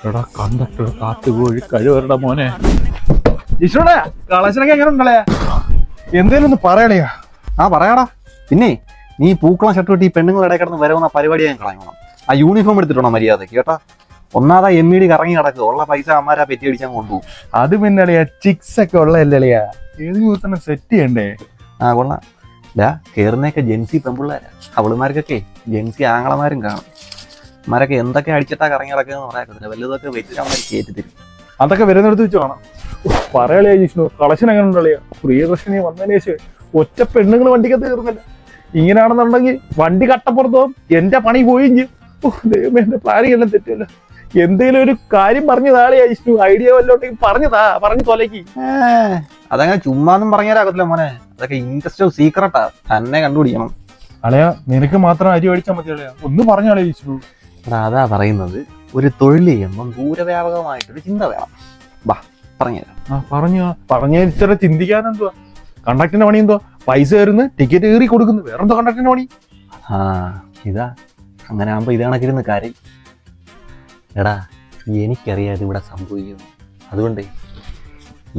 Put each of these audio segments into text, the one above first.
എടാ കണ്ടിട്ട് കാത്തുകോഴി കഴിവരുടെ മോനെ. ഈശ്വരടാ കളക്ഷനൊക്കെ എങ്ങനെ ഉണ്ടല്ലേ? എന്തേലും ഒന്ന് പറയണയാ. ആ പറയാടാ. പിന്നെ നീ പൂക്കളം ഷർട്ട് വെട്ടി പെണ്ണുങ്ങളുടെ ഇടയിൽ കിടന്ന് വരവുന്ന പരിപാടി ഞാൻ കളയണം. ആ യൂണിഫോം എടുത്തിട്ടുണ്ടോ മര്യാദക്ക് കേട്ടാ? ഒന്നാതാ MED കറങ്ങി കിടക്കുക. ഉള്ള പൈസ അമ്മാരാ പെറ്റി അടിച്ചാൽ കൊണ്ടുപോകും. അത് പിന്നെ അളിയാ ചിക്സ് ഒക്കെ ഉള്ളതല്ലേ? ഏത് ദിവസം സെറ്റ് ചെയ്യണ്ടേ? ആ കൊള്ളാം. കേറുന്നൊക്കെ ജെൻസി പെമ്പിള്ളേരാ. അവളുമാർക്കൊക്കെ ജെൻസി ആങ്ങളമാരും കാണും. മാരൊക്കെ എന്തൊക്കെ അടിച്ചിട്ടാ കറങ്ങി കിടക്കുന്നതെന്ന് പറയാത്തില്ല. വല്ലതൊക്കെ വെച്ചിട്ടാണ് കയറ്റി തരും. അതൊക്കെ വരുന്നിടത്ത് വെച്ച് കാണാം. പറയാളിയാ ജിഷ്ണു, കളക്ഷൻ എങ്ങനെ ഉണ്ടളിയാ? പ്രിയദർശിനി വന്നതിന് ശേഷം ഒറ്റ പെണ്ണുങ്ങൾ വണ്ടിക്കകത്ത് കയറുന്നില്ല. ഇങ്ങനെയാണെന്നുണ്ടെങ്കിൽ വണ്ടി കട്ടപ്പുറത്ത് പോകും, എന്റെ പണി പോയും ചെയ്യും. ദൈവമേ, എന്റെ പ്ലാനിങ് എല്ലാം തെറ്റില്ല. എന്തെങ്കിലും ഒരു കാര്യം പറഞ്ഞു താളിയാ ജിഷ്ണു, ഐഡിയ വല്ലോട്ടെങ്കിൽ പറഞ്ഞു തോലേക്ക്. അതങ്ങനെ ചുമ്മാന്നും പറഞ്ഞാലാകത്തില്ല മോനെ. അതൊക്കെ ഇൻഡസ്ട്രിയൽ സീക്രട്ടാ, തന്നെ കണ്ടുപിടിക്കണം. അളയാ നിനക്ക് മാത്രം അരി അടിച്ചാൽ മതി അളയാ, ഒന്ന് പറഞ്ഞാളേ ജിഷ്ണു. അതാ പറയുന്നത്, ഒരു തൊഴിൽ ചെയ്യുമ്പം ദൂരവ്യാപകമായിട്ടൊരു ചിന്ത വേണം. ബാ പറഞ്ഞുതരാം. പറഞ്ഞ ഇച്ചിരി ചിന്തിക്കാൻ എന്തുവാ? കണ്ടക്ടറിന്റെ പണി എന്തുവാ? പൈസ കയറുന്നു, ടിക്കറ്റ് കയറി കൊടുക്കുന്നു, വേറെന്തോ കണ്ടക്ടറിന്റെ പണി. ഇതാ അങ്ങനെ ആകുമ്പോ ഇത് കണക്കിരുന്ന് കാര്യം. എടാ എനിക്കറിയാതെ ഇവിടെ സംഭവിക്കുന്നു. അതുകൊണ്ട്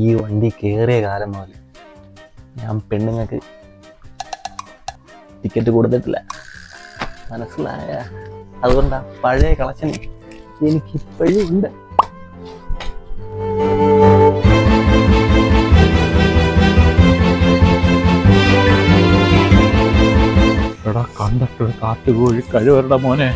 ഈ വണ്ടി കയറിയ കാലം മുതൽ ഞാൻ പെണ്ണുങ്ങൾക്ക് ടിക്കറ്റ് കൊടുത്തിട്ടില്ല, മനസ്സിലായ? അതുകൊണ്ടാ പഴയ കളക്ഷൻ എനിക്കിപ്പോഴും ഉണ്ട്. എടാ കണ്ടിട്ട് കാത്തുകോഴി കഴിവരുടെ മോനെ.